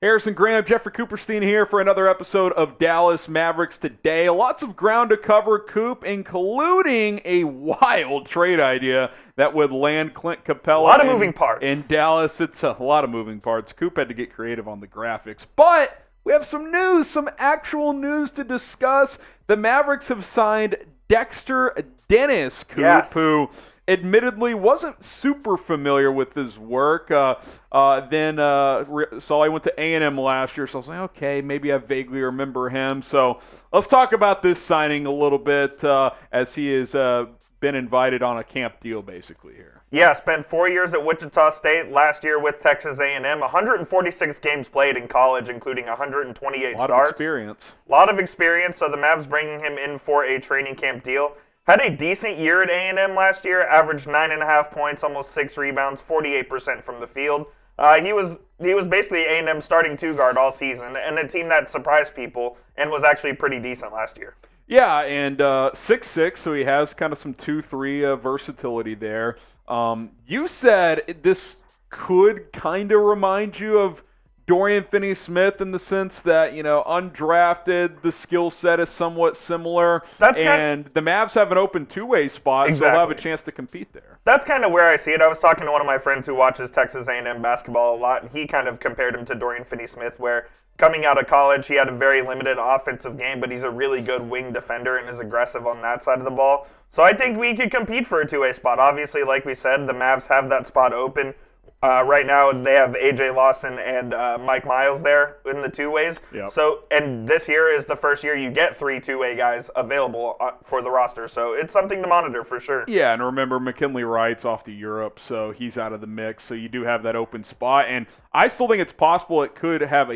Harrison Graham, Jeffrey Cooperstein here for another episode of Dallas Mavericks Today. Lots of ground to cover, Coop, including a wild trade idea that would land Clint Capela. A lot of moving parts. In Dallas, it's a lot of moving parts. Coop had to get creative on the graphics. But we have some news, some actual news to discuss. The Mavericks have signed Dexter Dennis, Coop, yes. who admittedly wasn't super familiar with his work. So I went to A&M last year, so I was like, okay, maybe I vaguely remember him. So let's talk about this signing a little bit as he has been invited on a camp deal basically here. Yeah, spent 4 years at Wichita State, last year with Texas A&M, 146 games played in college, including 128 starts. A lot of experience. A lot of experience, so the Mavs bringing him in for a training camp deal. Had a decent year at A&M last year, averaged 9.5 points, almost 6 rebounds, 48% from the field. He was basically A&M's starting two-guard all season, and a team that surprised people and was actually pretty decent last year. Yeah, and 6'6", so he has kind of some 2-3 versatility there. You said this could kind of remind you of Dorian Finney-Smith in the sense that, undrafted, the skill set is somewhat similar, and the Mavs have an open two-way spot, so they'll have a chance to compete there. That's kind of where I see it. I was talking to one of my friends who watches Texas A&M basketball a lot, and he kind of compared him to Dorian Finney-Smith, where coming out of college, he had a very limited offensive game, but he's a really good wing defender and is aggressive on that side of the ball. So I think we could compete for a two-way spot. Obviously, like we said, the Mavs have that spot open. Right now, they have A.J. Lawson and Mike Miles there in the two-ways. Yep. So, and this year is the first year you get 3 two-way guys available for the roster. So it's something to monitor for sure. Yeah, and remember, McKinley Wright's off to Europe, so he's out of the mix. So you do have that open spot. And I still think it's possible it could have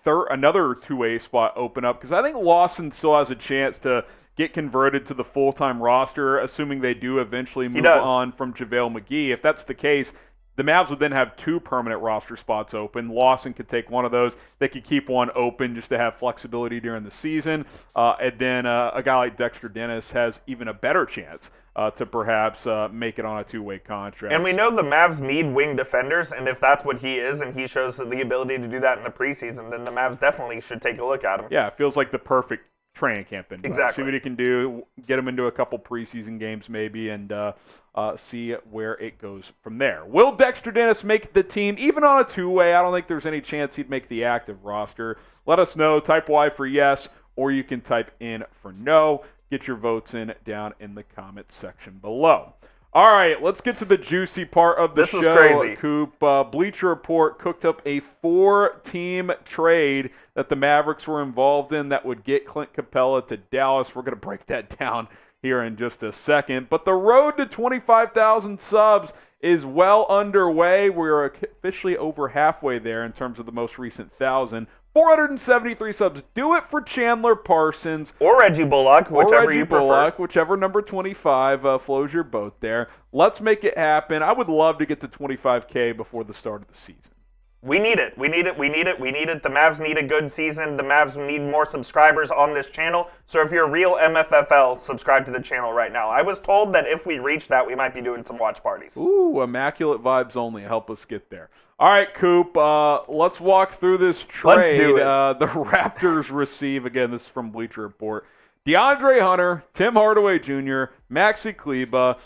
another two-way spot open up, because I think Lawson still has a chance to get converted to the full-time roster, assuming they do eventually move on from JaVale McGee. If that's the case, the Mavs would then have 2 permanent roster spots open. Lawson could take one of those. They could keep one open just to have flexibility during the season. And then a guy like Dexter Dennis has even a better chance to perhaps make it on a two-way contract. And we know the Mavs need wing defenders, and if that's what he is and he shows the ability to do that in the preseason, then the Mavs definitely should take a look at him. Yeah, it feels like the perfect training camp invite. Exactly. See what he can do, get him into a couple preseason games maybe, and see where it goes from there. Will Dexter Dennis make the team, even on a two-way? I don't think there's any chance he'd make the active roster. Let us know. Type Y for yes, or you can type in for no. Get your votes in down in the comments section below. All right, let's get to the juicy part of the show. This is crazy. Coop. Bleacher Report cooked up a 4-team trade that the Mavericks were involved in that would get Clint Capela to Dallas. We're going to break that down here in just a second. But the road to 25,000 subs is well underway. We're officially over halfway there in terms of the most recent 1,000. 473 subs. Do it for Chandler Parsons. Or Reggie Bullock, whichever you prefer. Bullock, whichever number 25 flows your boat there. Let's make it happen. I would love to get to 25K before the start of the season. We need it. We need it. We need it. We need it. The Mavs need a good season. The Mavs need more subscribers on this channel. So if you're a real MFFL, subscribe to the channel right now. I was told that if we reach that, we might be doing some watch parties. Ooh, immaculate vibes only. Help us get there. All right, Coop, let's walk through this trade. Let's do it. The Raptors receive, again, this is from Bleacher Report, DeAndre Hunter, Tim Hardaway Jr., Maxi Kleber,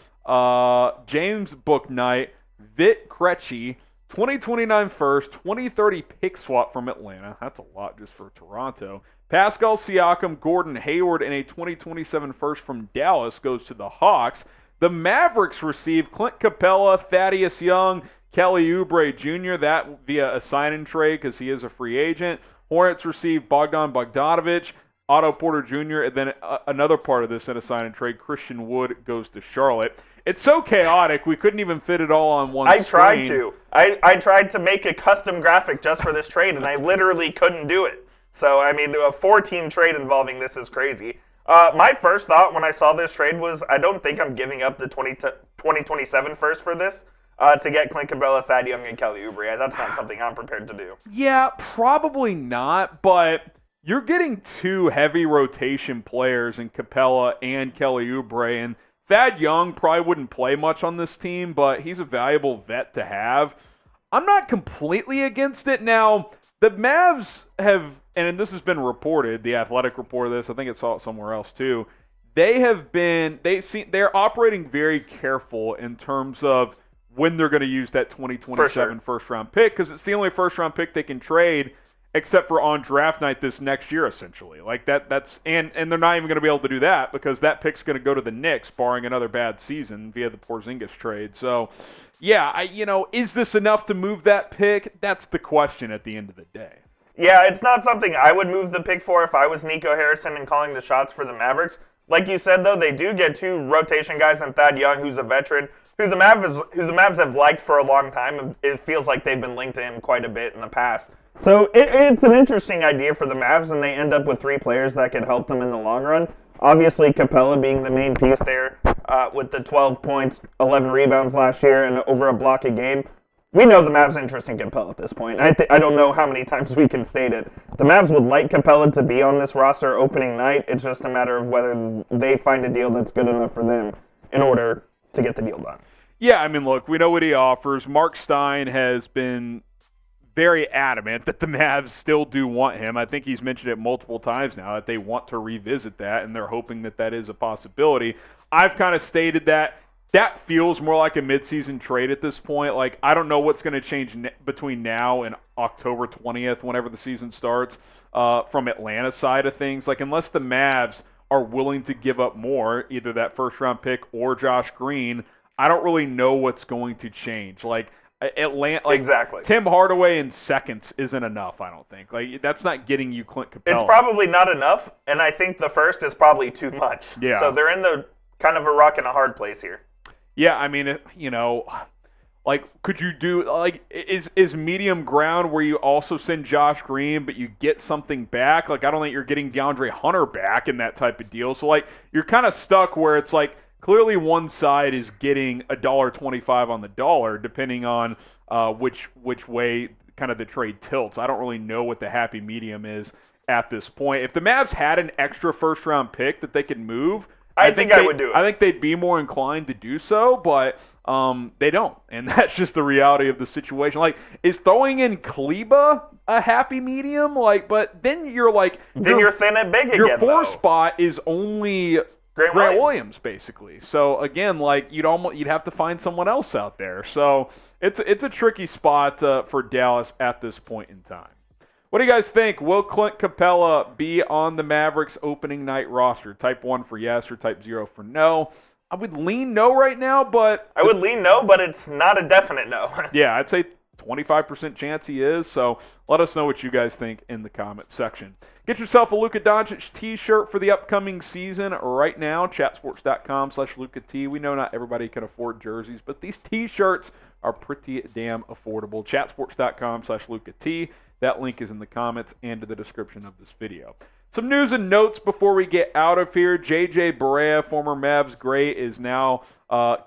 James Bouknight, Vit Krejci, 2029 first, 2030 pick swap from Atlanta. That's a lot just for Toronto. Pascal Siakam, Gordon Hayward, and a 2027 first from Dallas goes to the Hawks. The Mavericks receive Clint Capela, Thaddeus Young, Kelly Oubre Jr., that via a sign-in trade because he is a free agent. Hornets receive Bogdan Bogdanovic, Otto Porter Jr., and then another part of this in a sign-in trade, Christian Wood goes to Charlotte. It's so chaotic, we couldn't even fit it all on one screen. I tried to make a custom graphic just for this trade, and I literally couldn't do it. So, I mean, a 4-team trade involving this is crazy. My first thought when I saw this trade was, I don't think I'm giving up the 2027 first for this to get Clint Capela, Thad Young, and Kelly Oubre. That's not something I'm prepared to do. Yeah, probably not, but you're getting 2 heavy rotation players in Capela and Kelly Oubre, and Thad Young probably wouldn't play much on this team, but he's a valuable vet to have. I'm not completely against it. Now, The Mavs have, and this has been reported, the Athletic reported this, I think it saw it somewhere else too. They're operating very careful in terms of when they're going to use that 2027 first-round pick, because it's the only first-round pick they can trade except for on draft night this next year, essentially. Like that's and they're not even going to be able to do that because that pick's going to go to the Knicks, barring another bad season via the Porzingis trade. So, yeah, is this enough to move that pick? That's the question at the end of the day. Yeah, it's not something I would move the pick for if I was Nico Harrison and calling the shots for the Mavericks. Like you said, though, they do get 2 rotation guys and Thad Young, who's a veteran, who the Mavs have liked for a long time. It feels like they've been linked to him quite a bit in the past. So it's an interesting idea for the Mavs, and they end up with 3 players that could help them in the long run. Obviously, Capela being the main piece there with the 12 points, 11 rebounds last year, and over a block a game. We know the Mavs' interest in Capela at this point. I don't know how many times we can state it. The Mavs would like Capela to be on this roster opening night. It's just a matter of whether they find a deal that's good enough for them in order to get the deal done. Yeah, I mean, look, we know what he offers. Mark Stein has been very adamant that the Mavs still do want him. I think he's mentioned it multiple times now that they want to revisit that, and they're hoping that that is a possibility. I've kind of stated that feels more like a midseason trade at this point. Like, I don't know what's going to change between now and October 20th, whenever the season starts, from Atlanta side of things. Like, unless the Mavs are willing to give up more, either that first-round pick or Josh Green, I don't really know what's going to change. Like, Atlanta, exactly. Tim Hardaway in seconds isn't enough, I don't think. Like, that's not getting you Clint Capela. It's probably not enough, and I think the first is probably too much. Yeah. So they're in the kind of a rock and a hard place here. Yeah, I mean, like, could you do, like, is medium ground where you also send Josh Green, but you get something back? Like, I don't think you're getting DeAndre Hunter back in that type of deal. So, like, you're kind of stuck where it's like, clearly one side is getting $1.25 on the dollar, depending on which way kind of the trade tilts. I don't really know what the happy medium is at this point. If the Mavs had an extra first-round pick that they could move, I think I would do it. I think they'd be more inclined to do so, but they don't. And that's just the reality of the situation. Like, is throwing in Kaleb a happy medium? Like, but then you're like... Then you're thin and big again, Your 4 spot is only... Grant Williams, basically. So again, like you'd have to find someone else out there. So it's a tricky spot for Dallas at this point in time. What do you guys think? Will Clint Capela be on the Mavericks opening night roster? Type 1 for yes or type 0 for no. I would lean no right now, but I would lean no, but it's not a definite no. Yeah, I'd say 25% chance he is. So let us know what you guys think in the comment section. Get yourself a Luka Doncic t-shirt for the upcoming season right now. Chatsports.com/Luka T. We know not everybody can afford jerseys, but these t-shirts are pretty damn affordable. Chatsports.com/Luka T. That link is in the comments and in the description of this video. Some news and notes before we get out of here. JJ Barea, former Mavs great, is now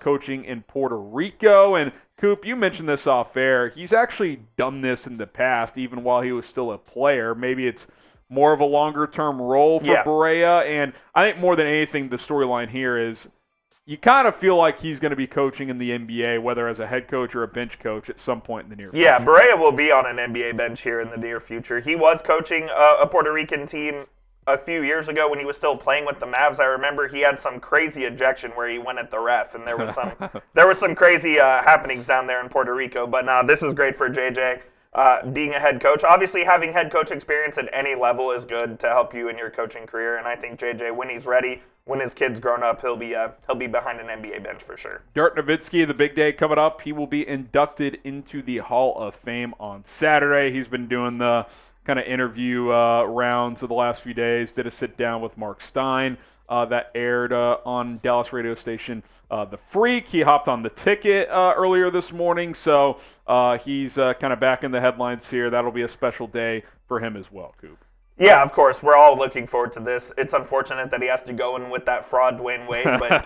coaching in Puerto Rico. And Coop, you mentioned this off air. He's actually done this in the past, even while he was still a player. Maybe it's more of a longer-term role for Barea. And I think more than anything, the storyline here is you kind of feel like he's going to be coaching in the NBA, whether as a head coach or a bench coach at some point in the near future. Yeah, Barea will be on an NBA bench here in the near future. He was coaching a Puerto Rican team a few years ago when he was still playing with the Mavs. I remember he had some crazy ejection where he went at the ref, and there was some crazy happenings down there in Puerto Rico. But no, this is great for JJ. Being a head coach, obviously having head coach experience at any level is good to help you in your coaching career. And I think JJ, when he's ready, when his kid's grown up, he'll be behind an NBA bench for sure. Dirk Nowitzki, the big day coming up. He will be inducted into the Hall of Fame on Saturday. He's been doing the kind of interview rounds of the last few days. Did a sit down with Mark Stein that aired on Dallas radio station The Freak. He hopped on the ticket earlier this morning, so he's kind of back in the headlines here. That'll be a special day for him as well, Coop. Yeah, of course. We're all looking forward to this. It's unfortunate that he has to go in with that fraud Dwayne Wade, but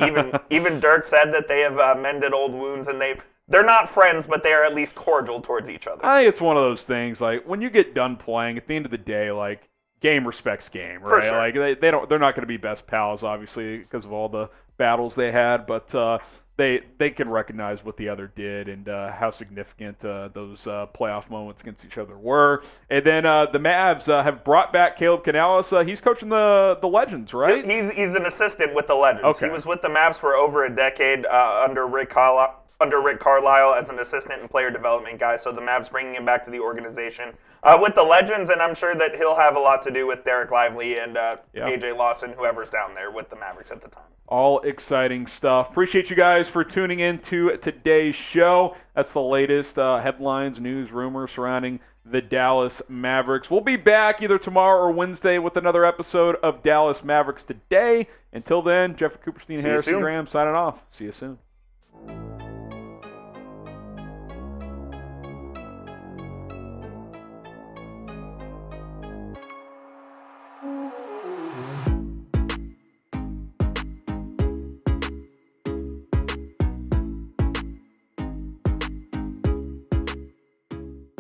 even Dirk said that they have mended old wounds, and they're not friends, but they are at least cordial towards each other. I think it's one of those things, like, when you get done playing, at the end of the day, like, game respects game, right? For sure. Like they're not going to be best pals, obviously, because of all the battles they had. But they can recognize what the other did and how significant those playoff moments against each other were. And then the Mavs have brought back Kaleb Canales. He's coaching the Legends, right? He's an assistant with the Legends. Okay. He was with the Mavs for over a decade under Rick Carlisle as an assistant and player development guy. So the Mavs bringing him back to the organization with the Legends, and I'm sure that he'll have a lot to do with Dereck Lively and AJ Lawson, whoever's down there with the Mavericks at the time. All exciting stuff. Appreciate you guys for tuning in to today's show. That's the latest headlines, news, rumors surrounding the Dallas Mavericks. We'll be back either tomorrow or Wednesday with another episode of Dallas Mavericks Today. Until then, Jeffrey Cooperstein, Harrison Graham signing off. See you soon.